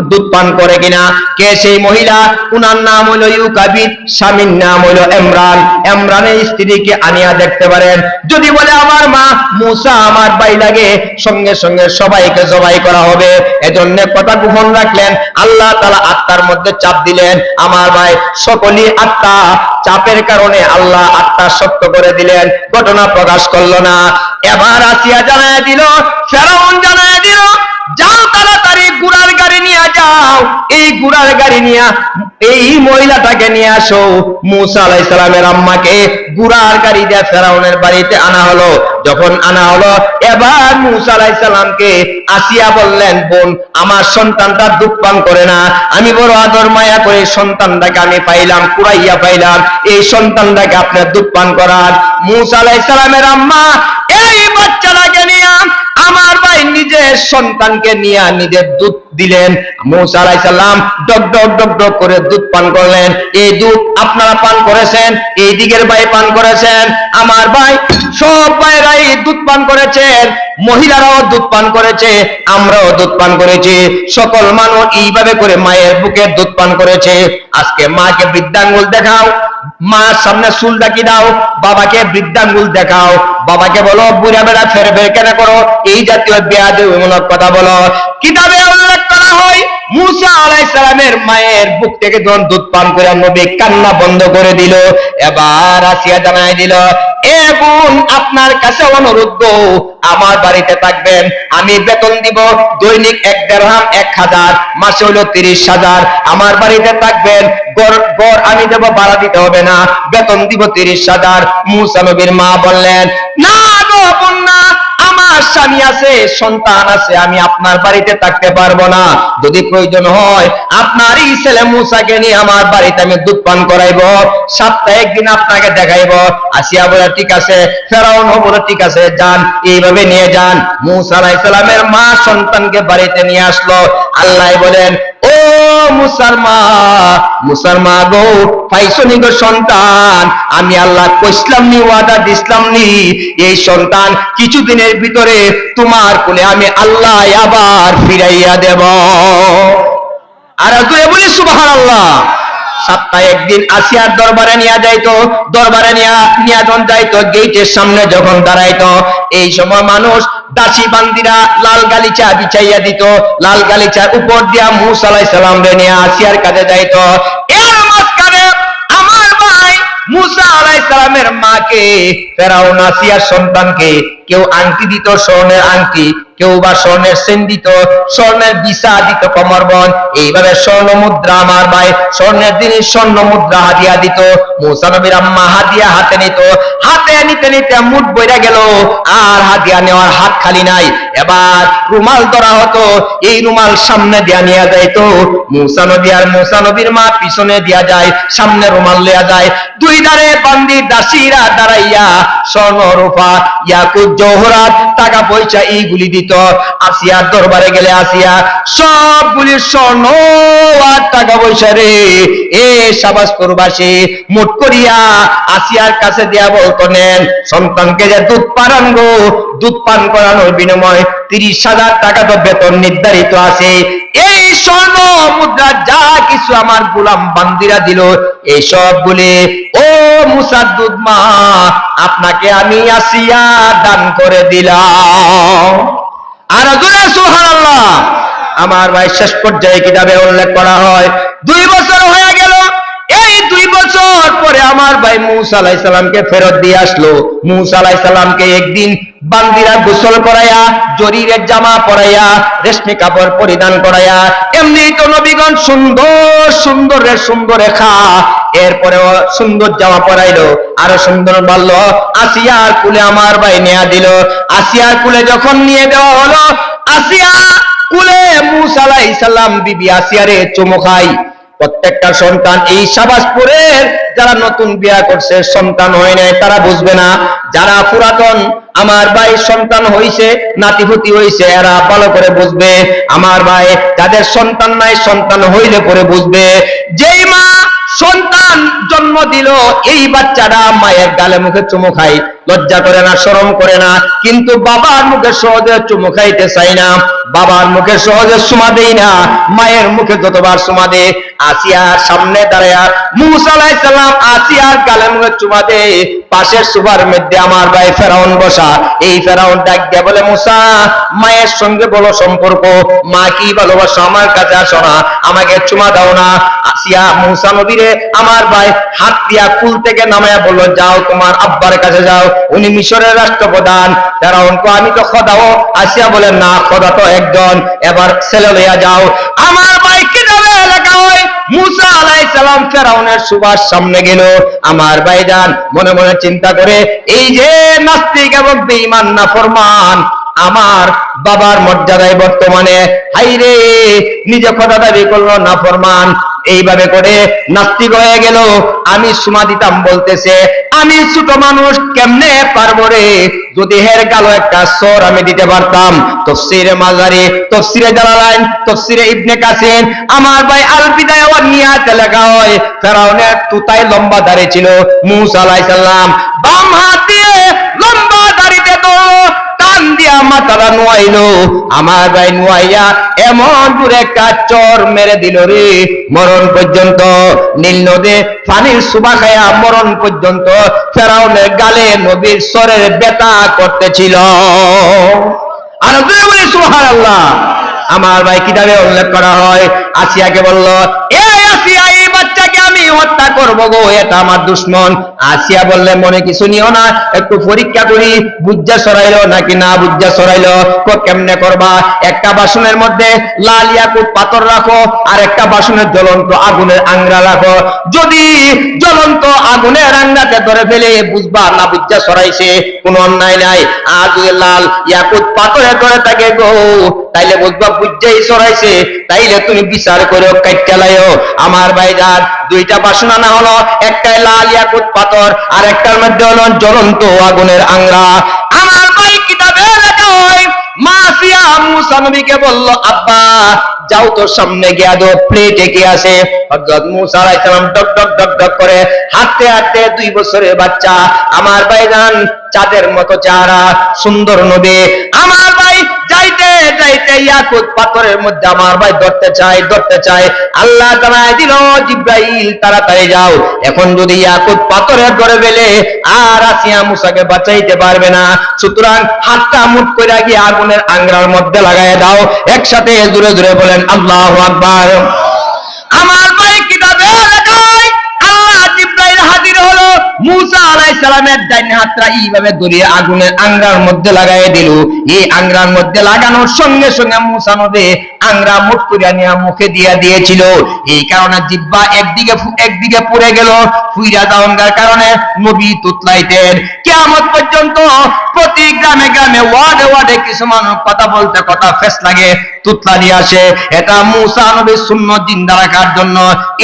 দুধ পান করে কিনা। কে সেই মহিলা? উনার নাম হইল ইউকাবিদ, স্বামীর নাম হইল ইমরান। ইমরানের স্ত্রীকে আনিয়া দেখতে পারেন। যদি বলে আমার মা মুসা আমার ভাই লাগে, সঙ্গে সঙ্গে সবাইকে জবাই করা হবে। এজন্য কথা গোপন রাখলেন। আল্লাহ তাআলা আত্মার মধ্যে চাপ দিলেন। আমার ভাই সকলই আত্মা, চাপের কারণে আল্লাহ আত্মা শক্ত করে দিলেন, ঘটনা প্রকাশ করলো না। এবার আসিয়া জানায় দিল, ফেরাউন জানায় দিল, যাও তাড়াতাড়ি ঘোড়ার গাড়ি নিয়ে যাও, এই ঘোড়ার গাড়ি নিয়ে এই মহিলাটাকে নিয়ে আসো। মূসা আলাইহিস সালামের আম্মাকে ঘোড়ার গাড়ি দিয়ে ফেরাউনের বাড়িতে আনা হলো। যখন আনা হলো, এবার মূসা আলাইহিস সালামকে আসিয়া বললেন, বোন, আমার সন্তানটা দুধ পান করে না, আমি বড় আদর মায়া করে সন্তানটাকে আমি পাইলাম, কুড়াইয়া পাইলাম, এই সন্তানটাকে আপনার দুধ পান করার। মূসা আলাইহিস সালামের আম্মা এই বাচ্চাটাকে নিয়ে আমার ভাই নিজের সন্তানকে নিয়ে নিজের দুধ দিলেন। মূসা আলাইহিস সালাম ডক ডক ডক ডক করে দুধ পান করলেন। এই দুধ আপনারা পান করেছেন, এই দিকের ভাই পান করেছেন, আমার ভাই সব ভাইরাই দুধ পান করেছেন, মহিলারাও দুধ পান করেছে, আমরাও দুধ পান করেছি, সকল মানুষ এইভাবে করে মায়ের বুকে দুধ পান করেছে। আজকে মাকে বৃদ্ধাঙ্গুল দেখাও, মার সামনে চুল ডাকি দাও, বাবাকে বৃদ্ধাঙ্গুল দেখাও, বাবাকে বলো বুড়া বেড়া ফের ফের কেন করো, এই জাতীয় বেয়াদবিমূলক কথা বলো। কিতাবে উল্লেখ করা হয় মূসা আলাইহিস সালামের মায়ের বুক থেকে যখন দুধ পান করে নবী কান্না বন্ধ করে দিল। এবার আসিয়া জানাই দিল, এ বোন, আপনার কাছে অনুরোধ গো, আমার বাড়িতে থাকবেন, আমি বেতন দিব দৈনিক 1 দিরহাম 1000, মাসে হলো 30,000, আমার বাড়িতে থাকবেন, গড় আমি দেব, ভাড়া দিতে হবে না, বেতন দিব 30,000। মূসা নবীর মা বললেন, না গো বোন না, আমার স্বামী আছে, সন্তান আছে, আমি আপনার বাড়িতে থাকতে পারবো না, যদি প্রয়োজন হয় আপনার এই ছেলে মূসাকে নিয়ে আমার বাড়িতে আমি দুধ পান করাইব, সপ্তাহে একদিন আপনাকে দেখাইব। আসিয়া বলে, ঠিক আছে। ফেরাউন বলে, ঠিক আছে, যান, এইভাবে নিয়ে যান। মূসা আলাইহিস সালামের মা সন্তানকে বাড়িতে নিয়ে আসলো। আল্লাহ বলেন, ও মুসলমা গো, পাইছনি গো সন্তান, আমি আল্লাহ কইসলাম নি, ওয়াদা দিসলাম নি, এই সন্তান কিছুদিনের ভিতরে তোমার কোলে আমি আল্লাহ আবার ফিরাইয়া দেব। আর তুই বলি সুবহানাল্লাহ। সপ্তাহে একদিন আসিয়ার দরবারে নিয়ে যাইতো, দরবারে নিয়ে যখন যাইতো, গেটের সামনে যখন দাঁড়াইতো, এই সময় মানুষ দাসী বান্দিরা লাল গালিচা বিছাইয়া দিত, লাল গালিচার উপর দিয়া মূসা আলাইহিস সালাম রে নিয়ে আসিয়ার কাছে যাইতো। এর মাঝখানে আমার ভাই মূসা আলাইহিস সালামের মাকে ফেরাউন আসিয়ার সন্তানকে কেউ আংটি দিত, স্বর্ণের আংটি, কেউ বা স্বর্ণের চেন দিত, স্বর্ণের বিছা দিত কমরবন্ধ, এইভাবে স্বর্ণ মুদ্রা আমার ভাই স্বর্ণের জিনিস স্বর্ণ মুদ্রা হাদিয়া দিত। মূসা নবীর আম্মা হাদিয়া হাতে নিত, হাতে নিতে নিতে মুঠ বইরা গেল, আর হাদিয়া নেওয়ার হাত খালি নাই। এবার রুমাল ধরা হতো, এই রুমাল সামনে দিয়া নিয়ে যাইতো মূসা নবী, আর মূসা নবীর মা পিছনে দিয়া যায়, সামনে রুমাল লইয়া যায়। দুই ধারে বান্দি দাসীরা দাঁড়াইয়া স্বর্ণ রূপা ইয়াকুত জওহরাত টাকা পয়সা এইগুলি দিত। আসিয়ার দরবারে গেলে আসিয়া সবগুলি স্বর্ণ আর টাকা পয়সা রে এ শাবাশপুরবাসী মুঠ করিয়া আসিয়ার কাছে দিয়া বলতো, নেন, সন্তানকে যে দুধ পান গো, দুধ পান করানোর বিনিময় 30,000 টাকা তো বেতন নির্ধারিত আছে, এই স্বর্ণ মুদ্রা যা কিছু আমার গোলাম বান্দিরা দিল, এই সবগুলি ও মূসার দুধ মা আপনাকে আমি আসিয়া দান করে দিলাম। আর জোরে সুবহানাল্লাহ। আমার ভাই শেষ পর্যায়ে কিতাবে উল্লেখ করা হয় 2 বছর হয়ে গেল। এই 2 বছর পরে আমার ভাই মূসা আলাইহিস সালামকে ফেরত দিয়ে আসলো। মূসা আলাইহিস সালামকে একদিন বান্দিরা গোসল করাইয়া, জরিরের জামা পরাইয়া, রেশমি কাপড় পরিধান করাইয়া, এমনি তো নবীগণ সুন্দর সুন্দর সুন্দর রেখা, এরপরেও সুন্দর জামা পরাইলো, আরো সুন্দর বললো, আসিয়ার কুলে আমার ভাই নিয়ে দিল। আসিয়ার কুলে যখন নিয়ে দেওয়া হলো, আসিয়া কুলে মূসা আলাইহিস সালাম বিবি আসিয়ারে চুমু খায়। প্রত্যেকটা সন্তান এই শাবাশপুরের যারা নতুন বিয়া করছে, সন্তান হয় নাই, তারা বুঝবে না। যারা পুরাতন আমার ভাই সন্তান হইছে, নাতিপুতি হইছে, এরা ভালো করে বুঝবে। আমার ভাই যাদের সন্তান নাই, সন্তান হইলে পরে বুঝবে। যেই মা সন্তান জন্ম দিল, এই বাচ্চাটা মায়ের গালে মুখে চুমু খায়, লজ্জা করে না, শরম করে না, কিন্তু বাবার মুখে সহজে চুমু খাইতে চাই না, বাবার মুখে সহজে সুমা দেই না, মায়ের মুখে যতবার সুমা দে। আসিয়ার সামনে দাঁড়ায়া মূসা আলাইহিস সালাম আসিয়ার গালে মুখে চুমা দে। পাশের সুবার মধ্যে আমার ভাই ফেরাউন বসা। এই ফেরাউন ডাক দিয়ে বলে, মূসা, মায়ের সঙ্গে বলো সম্পর্ক, মা কি ভালোবাসো, আমার কাছে আসো না, আমাকে চুমা দাও না। আসিয়া মূসা নবীরে আমার ভাই হাত দিয়া কুল থেকে নামায়া বলল, যাও তোমার আব্বার কাছে যাও, উনি মিশরের রাষ্ট্রপ্রধান। ফেরাউন কো, আমি তো খোদাও। আসিয়া বলে, না, খোদা তো একজন, এবার ছেলে লইয়া যাও। আমার ভাই কিতাবে লেখা হয় মুসা আলাইহিস সালাম ফেরাউনের সুবাস সামনে গেল। আমার ভাইজান মনে মনে চিন্তা করে, এই যে নাস্তিক এবং বেঈমান নাফরমান আমার বাবার মর্যাদায় বর্তমানে, হাইরে নিজে কথা দাবি করলো নাফরমান, এইভাবে করে নাস্তিক হয়ে গেল। আমি সুমা দিতাম বলতেছে, আমি ছোট মানুষ কেমনে পারবো রে, যদি হের গালো একটা সর আমি দিতে পারতাম। তাফসীরে মাজারি, তাফসীরে জালালাইন, তাফসীরে ইবনে কাসির, আমার ভাই আল বিদায়া ওয়ান নিহায়াতে লেখা হয় ফেরাউনের তুতাই লম্বা দাড়ি ছিল, মূসা আলাইহিস সালাম বাম হাত দিয়ে লম্বা দাড়িতে তো টান দিয়া মাথাটা নোয়াইলো। আমার ভাই নোয়াইয়া এমন দূরে একটা চর মেরে দিল রে, মরণ পর্যন্ত নীল নদে পানির সুবা খায়া মরণ পর্যন্ত ফেরাউনের গালে নবীর সরের ব্যথা করতেছিল। আর বলি সুবহানাল্লাহ। আমার ভাই কিতাবে উল্লেখ করা হয়, আসিয়াকে বলল, এ আসিয়া, এই বাচ্চাকে আমি হত্যা করবো গো, এটা আমার দুশ্মন। আসিয়া বললে, মনে কিছু নিও না, একটু পরীক্ষা করি, বুজ্জা সরাইলো নাকি না বুজ্জা সরাইলো। কেমনে করবা? একটা বাসনের মধ্যে লাল ইয়াকুত পাথর রাখো, আর একটা বাসনের জ্বলন্ত আগুনের আংরা রাখো। যদি জ্বলন্ত আগুনের আংরাতে ধরে ফেলে বুঝবা না বুজ্জা সরাইছে, কোনো অন্যায় নাই। আর যদি লাল ইয়াকুত পাথরে ধরে থাকে গো, তাইলে বুঝবা বুজ্জাই সরাইছে, তাইলে তুমি বিচার করে কাইট্টা লাইও। আমার ভাইজান দুইটা বাসনা না হলো, একটাই লাল ইয়াকুত পাথর আর একটার মধ্যে হলো জ্বলন্ত আগুনের আংরা। আমার ভাই কিতাবে লেখা হয় মাসিয়া মুসা নবীকে বলল, আব্বা যাও তোর সামনে গিয়া দো প্লেটে কি আছে। হযরত মুসা আলাইহিস সালাম ডক ডক ডক ডক করে হাঁটতে হাঁটতে 2 বছরের বাচ্চা, আমার ভাইজান চাঁদের মতো চেহারা, সুন্দর নবী। আমার ভাই যাইতে যাইতে ইয়াকুত পাথরের মধ্যে আমার ভাই ধরতে চাই। আল্লাহ জানায় দিল, জিব্রাইল তাড়াতাড়ি যাও, এখন যদি ইয়াকুত পাথরে ধরে ফেলে আর আসিয়া মুসাকে বাঁচাইতে পারবে না, সুতরাং হাতটা মুঠ করে গিয়ে আগুনের আংরার মধ্যে লাগায় দাও। একসাথে জোরে জোরে বলেন আল্লাহু আকবার। আমার ভাই কিতাবে লেখা হয় আল্লাহ জিব্রাইল হাজির হলো, মুসা আলাইহিস সালামের ডাইন হাতটা এইভাবে ধরে আগুনের আংরার মধ্যে লাগায় দিল। এই আংরার মধ্যে লাগানোর সঙ্গে সঙ্গে মুসা নবী আংরা মুখ করে নিয়ে মুখে দিয়ে দিয়েছিল। এই কারণে জিহ্বা একদিকে পুড়ে গেল, ফুইরা যাওয়ার কারণে নবী তুতলাইতেন। কিয়ামত পর্যন্ত প্রতি গ্রামে গ্রামে ওয়ার্ডে ওয়ার্ডে কিছু মানুষ কথা বলতে কথা ফেস লাগে, তুতলা দিয়ে আসে। এটা মুসা নবীর সুন্নাত জিন্দা রাখার জন্য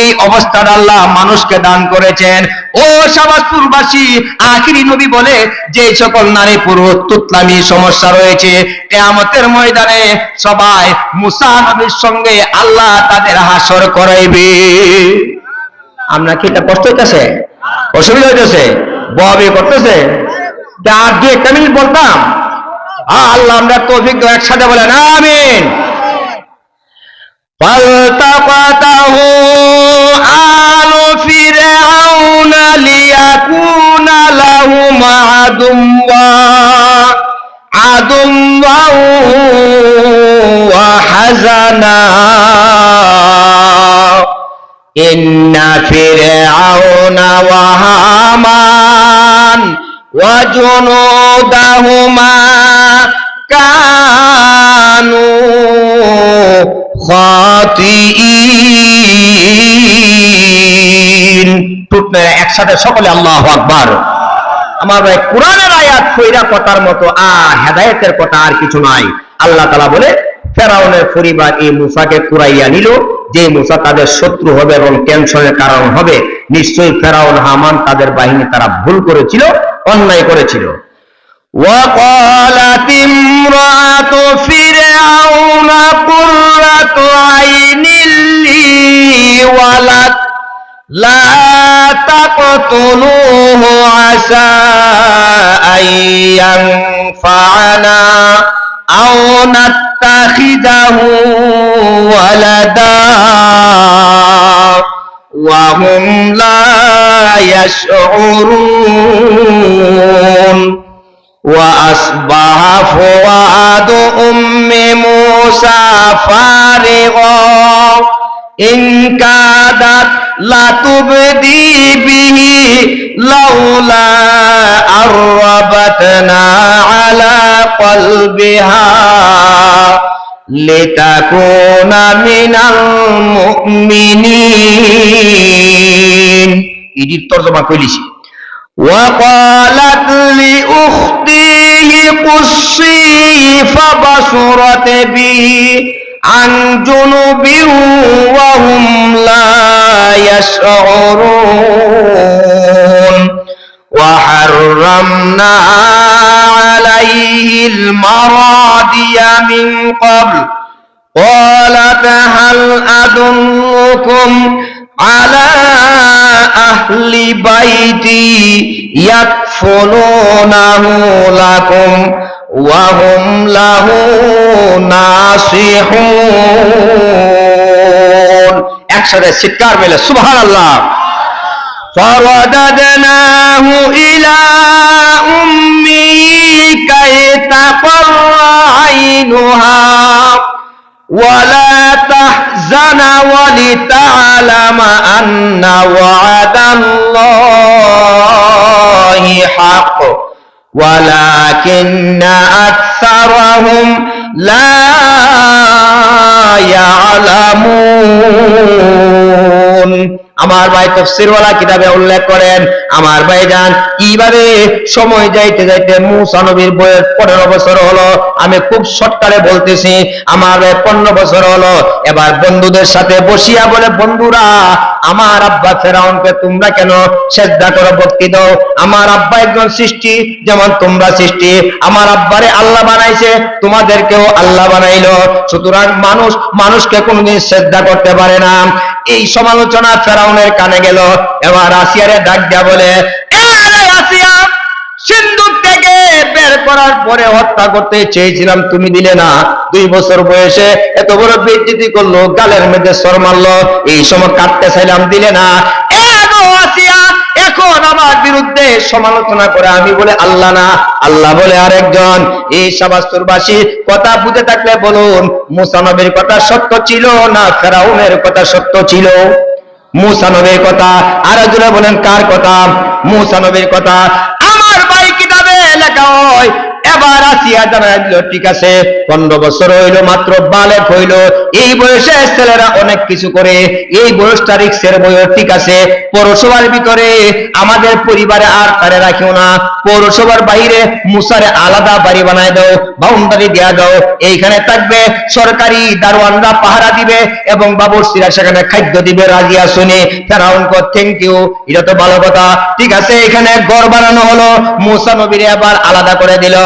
এই অবস্থাটা আল্লাহ মানুষকে দান করেছেন। ও শাবাশপুরবাসী, আখিরি নবী বলে যে সকল নারী পুরুষ তুতলামি সমস্যা রয়েছে, কিয়ামতের ময়দানে সবাই মুসা নবীর সঙ্গে আল্লাহ তাদের হাসর করাইবে। আমরা কি এটা কষ্ট হইতেছে? অসুবিধা হইতেছে? বহাবি করতেছে? আর 2-1 মিনিট বলতাম, আল্লাহ আমরা তৌফিক দাও, একসাথে বলেন আমিন। فالتقطه آل فرعون ليكون لهم عدوا وحزنا إن فرعون وهامان وجنودهما كانوا খাতিঈন। টুটনে একসাথে সকলে আল্লাহু আকবার। আমার ভাই কোরআনের আয়াত কইরা কথার মতো হেদায়েতের কথা আর কিছু নাই। আল্লাহ তাআলা বলে ফেরাউনের পরিবার এই মুসাকে কুরাইয়া নিল, যে মুসা তাদের শত্রু হবে এবং টেনশনের কারণ হবে। নিশ্চয়ই ফেরাউন হামান তাদের বাহিনী তারা ভুল করেছিল, অন্যায় করেছিল। وقالت امرأة فرعون قرة عين لي ولك لا تقتلوه عسى أن ينفعنا أو نتخذه ولدا وهم لا يشعرون وأصبح فؤاد أم موسى فارغا إن كادت لتبدي به لولا أن ربطنا على قلبها লিতাকুনা মিনাল মুমিনিন। এটির তরজমা কইলিছি। وقالت لأخته قصيه فبصرت به عن جنب وهم لا يشعرون وحرمنا عليه المراضي من قبل قالت هل أدلكم على أهل بيتي يكفلونه لكم وهم له ناصحون। একসাথে চিৎকার মেলে সুবহানাল্লাহ। فرددناه إلى أمه كي تقر عينها ولا تحزن ولتعلم أن وعد الله حق ولكن أكثرهم لا يعلمون। আমার ভাই তাফসীরওয়ালা কিতাবে উল্লেখ করেন, আমার ভাইজান কিভাবে সময় যাইতে যাইতে মূসা নবীর বয়স 15 বছর হলো। আমি খুব শর্টকাটে বলতেছি, আমার 15 বছর হলো। এবার বন্ধুদের সাথে বসিয়া বলে, বন্ধুরা আমার আব্বা ফেরাউনকে তোমরা কেন সিজদা করো, ভক্তি দাও? আমার আব্বা একজন সৃষ্টি যেমন তোমরা সৃষ্টি, আমার আব্বারে আল্লাহ বানাইছে, তোমাদেরকেও আল্লাহ বানাইলো, সুতরাং মানুষ মানুষকে কোনোদিন সিজদা করতে পারে না। এই সমালোচনা ফেরাউনের কানে গেল। এবার আসিয়ারে ডাক দিয়া বলে, আসিয়া, সিন্ধুক থেকে বের করার পরে হত্যা করতে চেয়েছিলাম, তুমি দিলে না। 2 বছর বয়সে এত বড় বেইজ্জতি করলো, গালের মধ্যে সর মারলো, এই সময় কাটতে চাইলাম, দিলে না। আসিয়া এখন আমার বিরুদ্ধে সমালোচনা করে, আমি বলে আল্লাহ না, আল্লাহ বলে আরেকজন। এই শাবাস্তুরবাসী কথা বুঝে থাকলে বলুন, মূসা নবীর কথা সত্য ছিল না ফেরাউনের কথা সত্য ছিল? মূসা নবীর কথা। আর জোরে বলেন কার কথা? মূসা নবীর কথা। আমার ভাই কিতাবে লেখা হয়, এবার আসিয়া জানাই দিল, ঠিক আছে 15 বছর হইলো, মাত্র বালেক হইলো। এই বয়সে ছেলেরা অনেক কিছু করে, এই বয়সটা রিক্সের বয়স, ঠিক আছে। পৌরসভার ভিতরে আমাদের পরিবারে আর তারে রাখিও না, পৌরসভার বাইরে মুসারে আলাদা বাড়ি বানায় দাও, বাউন্ডারি দেয়া দাও, এইখানে থাকবে, সরকারি দারোয়ানরা পাহারা দিবে এবং বাবুর্চিরা সেখানে খাদ্য দিবে। রাজি আসুনি? ফেরাউন কো থ্যাংক ইউ, এটা তো ভালো কথা, ঠিক আছে। এখানে ঘর বানানো হলো, মূসা নবীরে আবার আলাদা করে দিল।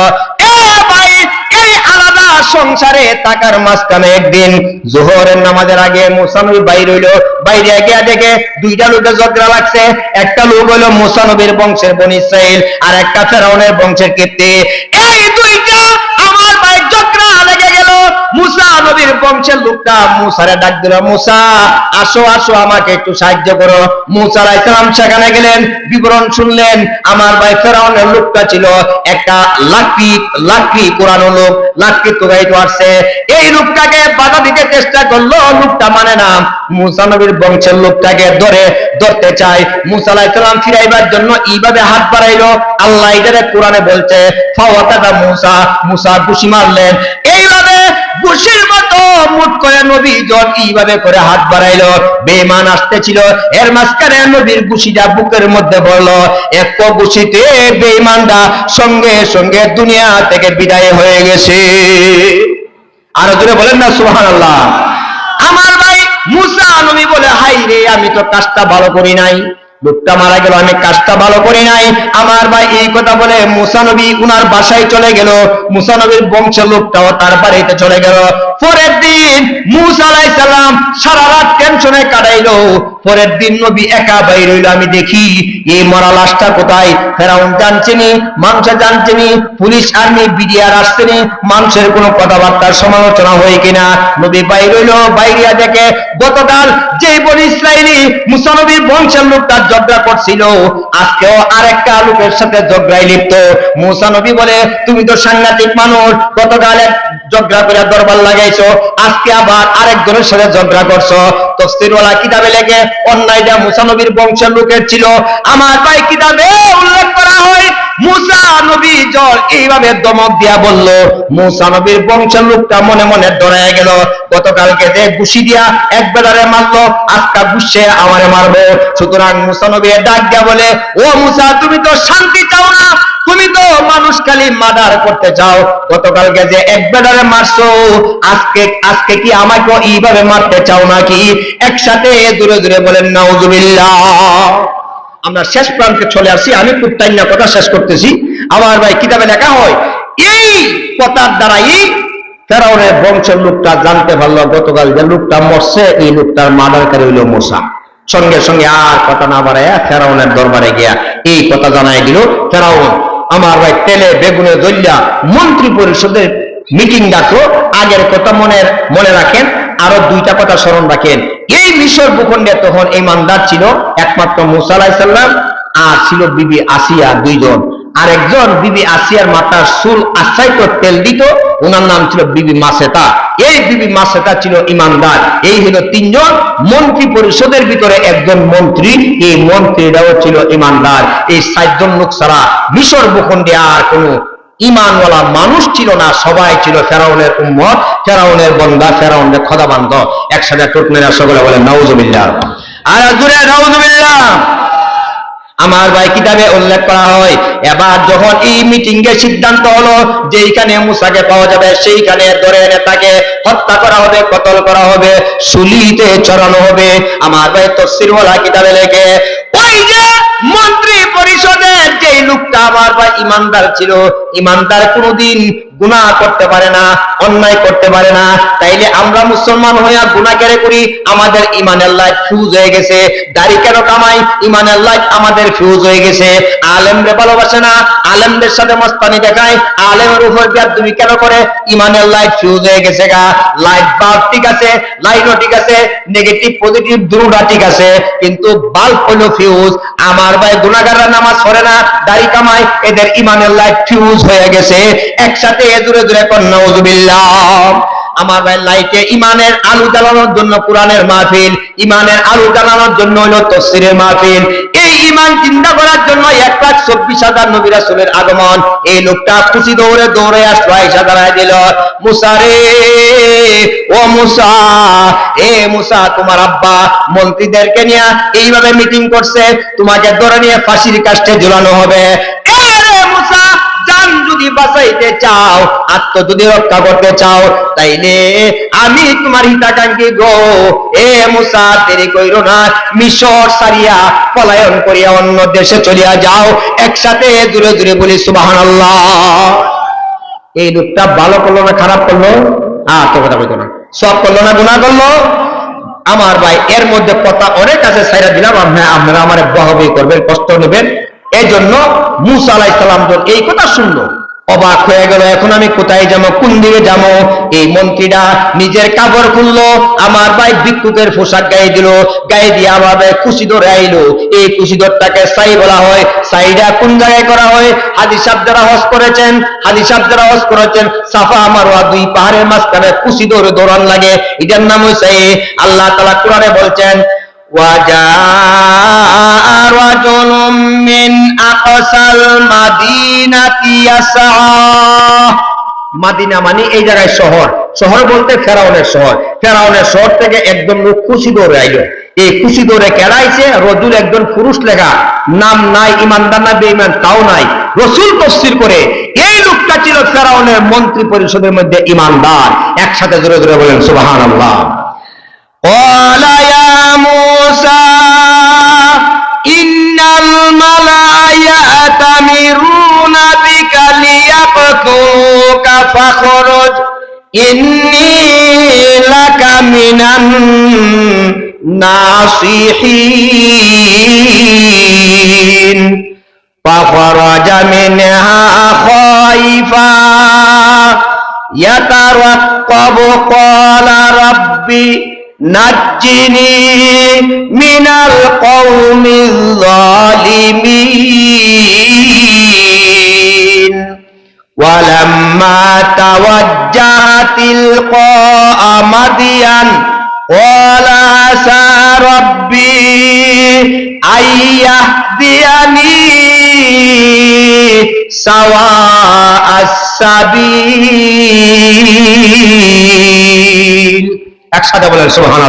এই আলাদা সংসারে থাকার মাঝখানে একদিন জোহরের নামাজের আগে মূসা নবী বাইরে হইলো। বাইরে গিয়ে দেখে 2টা লোকের ঝগড়া লাগছে। একটা লোক হইলো মূসা নবীর বংশের বনী ইসরাইল, আর একটা ফেরাউনের বংশের কীর্তি। এই 2টা আমার ভাই ঝগড়া লেগে গেল। মূসা নবীর বংশের লোকটা মূসারে ডাক দিল, মূসা আসো আসো, আমাকে একটু সাহায্য করো। মূসা আলাইহিস সালাম সেখানে গেলেন, বিবরণ শুনলেন। আমার ভাই ফেরাউনের লোকটা ছিল একটা লাকড়ি কোরানো লোক, লাকড়ি তোগাইতে আসছে। এই লোকটাকে বাধা দিতে চেষ্টা করলো, লোকটা মানে না। মূসা নবীর বংশের লোকটাকে ধরতে চায়। মূসা আলাইহিস সালাম ফিরাইবার জন্য এইভাবে হাত বাড়াইলো। আল্লাহ এটারে কোরআনে বলছে, ফাওয়াতাদা মূসা, মূসা ঘুষি মারলেন। এইভাবে ঘুষির মতো মুট করে নবী জন এইভাবে করে হাত বাড়াইলো। বেঈমান আসতেছিল, এর মাঝখানে নবীর ঘুষিটা বুকের মধ্যে পড়লো। এক ঘুষিতে বেঈমানটা সঙ্গে সঙ্গে দুনিয়া থেকে বিদায় হয়ে গেছে। আর জোরে বলেন না সুবহানাল্লাহ। আমার ভাই মূসা নবী বলে, হাই রে, আমি তো কাজটা ভালো করি নাই, লোকটা মারা গেল, আমি কাজটা ভালো করি নাই। আমার ভাই এই কথা বলে মূসা নবী উনার বাসায় চলে গেল। মূসা নবীর বংশের লোকটাও তার বাড়িতে চলে গেল। পরের দিন মূসা আলাইহিস সালাম সারা রাত টেনশনে কাটাইলো। পরের দিন নবী একা বাইর হইল। আমি দেখি এই মরা লাশটা কোথায়? ফেরাউন জানছেনি, মানুষ জানছেনি, পুলিশ আর্মি বিডিআর আসছেনি, মানুষের কোনো কথাবার্তার সমালোচনা হয় কিনা। নবী বাইর হইল, বাইরিয়া দেখে গতকাল যে বনী ইসরাইলি মূসা নবীর বংশের লোকটা ঝগড়া করছিল, আজকেও আরেকটা লোকের সাথে ঝগড়ায় লিপ্ত। মূসা নবী বলে, তুমি তো সাংঘাতিক মানুষ, গতকাল এক ঝগড়া করে দরবার লাগাইছো, আজকে আবার আরেকজনের সাথে ঝগড়া করছো। তাফসীরওয়ালা কিতাবে লেখে অন্যায়টা মুসা নবীর বংশের লোকের ছিল। আমার ভাই কিতাবে উল্লেখ করা হয় মুসা নবী জল এইভাবে দমক দিয়া বলল, মুসা নবীর বংশের লোকটা মনে মনে ডরায় গেল, গতকালকে যে ঘুষি দিয়া এক বেলারে মারলো, আজকা ঘুষে আমারে মারবো। সুতরাং মুসা নবী ডাক দিয়া বলে, ও মুসা, তুমি তো শান্তি চাও না, তুমি তো মানুষ খালি মার্ডার করতে চাও। গতকালকে যে এক বেলারে মারছো, আজকে আজকে কি আমাকে এইভাবে মারতে চাও নাকি? একসাথে দূরে দূরে বলেন নাউজুবিল্লাহ। আমরা শেষ প্রান্তে চলে আসছি, আমি খুব টাইম না কথা শেষ করতেছি। আমার ভাই কিতাবে লেখা হয় এই কথার দ্বারাই ফেরাউনের বংশের লোকটা জানতে পারলো গতকাল যে লোকটা মরছে, এই লোকটার মার্ডারকারী হইল মুসা। সঙ্গে সঙ্গে আর কথা না বাড়াইয়া ফেরাউনের দরবারে গিয়া এই কথা জানাই দিল। ফেরাউন আমার ভাই তেলে বেগুনে জ্বলিয়া মন্ত্রী পরিষদের মিটিং ডাকলো। আগের কথা মনে রাখেন, আরো দুইটা কথা স্মরণ রাখেন। এই মিশর ভূখণ্ডে তখন ইমানদার ছিল একমাত্র মুসা আলাইহিস সালাম আর ছিল বিবি আসিয়া, দুইজন। আরেকজন বিবি আসিয়ার মাথার চুল আশ্রাইত তেল দিত, ওনার নাম ছিল বিবি মাসেতা। এই বিবি মাসেতা ছিল ইমানদার। এই হলো তিনজন মন্ত্রী পরিষদের ভিতরে একজন মন্ত্রী, এই মন্ত্রীরাও ছিল ইমানদার। এই 4 জন লোক ছাড়া মিশর ভূখণ্ডে আর কোনো ইমানওয়ালা মানুষ ছিল না, সবাই ছিল ফেরাউনের উম্মত, ফেরাউনের বন্দা, ফেরাউনের খোদাবন্ধ। একসাথে টুকমেরা সকলে বলে নাউজুবিল্লাহ, আর জোরে নাউজুবিল্লাহ। আমার ভাই কিতাবে উল্লেখ করা হয় এবার যখন এই মিটিং এর সিদ্ধান্ত হলো যেইখানে মুসাকে পাওয়া যাবে সেইখানে ধরে এনে তাকে হত্যা করা হবে, কতল করা হবে, সুলিতে চড়ানো হবে। আমার ভাই তাফসীরওয়ালা কিতাবে লেখে ওই যে মন্ত্রী পরিষদের যে লোকটা আমার ভাই ইমানদার ছিল, ইমানদার কোনোদিন গুনাহ করতে পারে না, অন্যায় করতে পারে না। তাইলে আমরা মুসলমান হইয়া গুনাহ কেন করি? আমাদের ইমানের লাইট ফিউজ হয়ে গেছে। দাড়ি কেন কামাই? ইমানের লাইট আমাদের ফিউজ হয়ে গেছে। আলেমরে ভালোবাসে না, আলেমদের সাথে মস্তানি দেখায়, আলেমের উপর বেয়াদবি কেন করে? ইমানের লাইট ফিউজ হয়ে গেছে গা। লাইট বাল্ব ঠিক আছে, লাইটও ঠিক আছে, নেগেটিভ পজিটিভ দুটোটা ঠিক আছে, কিন্তু বাল্ব হলো ফিউজ। আমার ভাই গুনাহগাররা নামাজ পড়ে না, দাড়ি কামায়, এদের ইমানের লাইট ফিউজ হয়ে গেছে। একসাথে জোরে জোরে কর নাউজুবিল্লাহ। আমার ভাই লাইটে ইমানের আলো জ্বালানোর জন্য কোরআনের মাহফিল, ইমানের আলো জ্বালানোর জন্য হলো তাফসীরের মাহফিল। এই ইমান চিন্তা করার জন্য 1,24,000 নবী রাসূলের আগমন। এই লোকটা খুশি দৌড়ে দৌড়ে আসলো, আয়েশা দাঁড়ায় দিল, মুসা রে, ও মুসা, এ মুসা, তোমার আব্বা মন্ত্রীদেরকে নিয়ে এইভাবে মিটিং করছে, তোমাকে ধরে নিয়ে ফাঁসির কাস্টে ঝুলানো হবে। এ রে মুসা, জান যদি বাঁচাইতে চাও, আত্ম যদি রক্ষা করতে চাও, তাইলে আমি তোমার হিতাকাঙ্ক্ষী গো। এ মুসা, দেরি কইরো না, মিশর সারিয়া পলায়ন করিয়া অন্য দেশে চলিয়া যাও। একসাথে দূরে দূরে বলি সুবহানাল্লাহ। এই লোকটা ভালো করলো না খারাপ করলো? তো কথা কইতো না। সব করলো না গুনাহ করলো? আমার ভাই এর মধ্যে কথা অনেক আছে, ছাইরা দিলাম। আপনারা আমার বহবি করবেন, কষ্ট নেবেন। এই জন্য মুসা আলাইহিস সালাম এই কথা শুনলো, অবাক হয়ে গেল, এখন আমি কোথায় যাবো, কোন দিকে যাবো? এই মন্ত্রীটা নিজের কাপড় খুললো, আমার ভাই ভিক্ষুকের পোশাক গায়ে দিল, গায়ে দিয়ে আমার ভাই কুশিদর আইলো। এই কুশিদরটাকে সাই বলা হয়। সাইডা কোন জায়গায় করা হয়? হাদিস সাহেব যারা হজ করেছেন, সাফা মারওয়া 2 পাহাড়ের মাঝখানে কুশিদর দৌড়ান লাগে, এটার নাম হইছে। আল্লাহ তাআলা কোরআনে বলছেন, وجاء رجل من أقصى المدينة يسعى। মাদিনা মানে এই জায়গায় শহর, শহর বলতে ফেরাউনের শহর। ফেরাউনের শহর থেকে একজন লোক খুশি দৌড়ে আইলো। এই খুশি দৌড়ে কেড়াইছে রজুল, একজন পুরুষ লেখা, নাম নাই, ইমানদার না বেঈমান তাও নাই। রসুল তাফসীর করে এই লোকটা ছিল ফেরাউনের মন্ত্রী পরিষদের মধ্যে ইমানদার। একসাথে জোরে জোরে বলেন সুবহানাল্লাহ। قال يا موسى إن الملأ يأتمرون بك ليقتلوك فاخرج إني لك من الناصحين فخرج منها خائفا يترقب قال ربي نجني من القوم الظالمين ওয়ালাম্মা তাওয়াজ্জাহা তিলকা মাদিয়ান ক্বালা আসা রাব্বি আইয়াহদিয়ানি সাওয়াআস সাবিল। একসাথে বলেন সুবহানাল্লাহ।